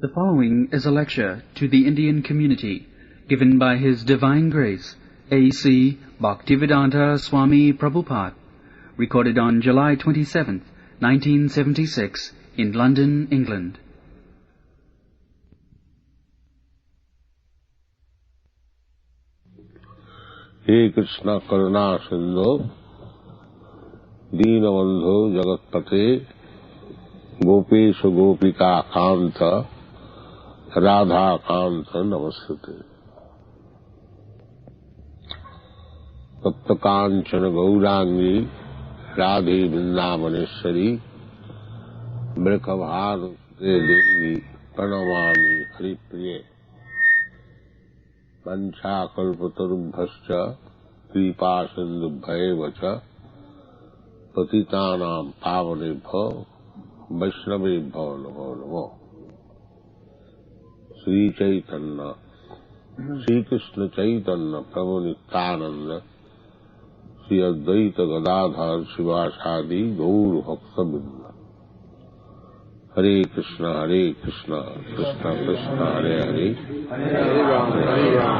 The following is a lecture to the Indian community given by His Divine Grace A.C. Bhaktivedanta Swami Prabhupada, recorded on July 27, 1976 in London, England. हे कृष्ण करुणा सिंधु दीनबंधु जगत्पते गोपेश गोपिका कांत राधा कांत नमस्ते। तप्त कांचन गौरांगी राधे वृंदावनेश्वरी वृषभानुसुते देवी प्रणमामि हरिप्रिये। वंशाकल्पतरुभ्यश्च कृपा सिन्धुभ्यैव च पतितानां पावनेभ्यो वैष्णवेभ्यो नमो नमः। श्री कृष्ण चैतन्य प्रभु नित्यानंद श्री अद्वैत गदाधर शिवासादि गौर भक्तवृंद। हरे कृष्ण कृष्ण कृष्ण हरे हरे, हरे राम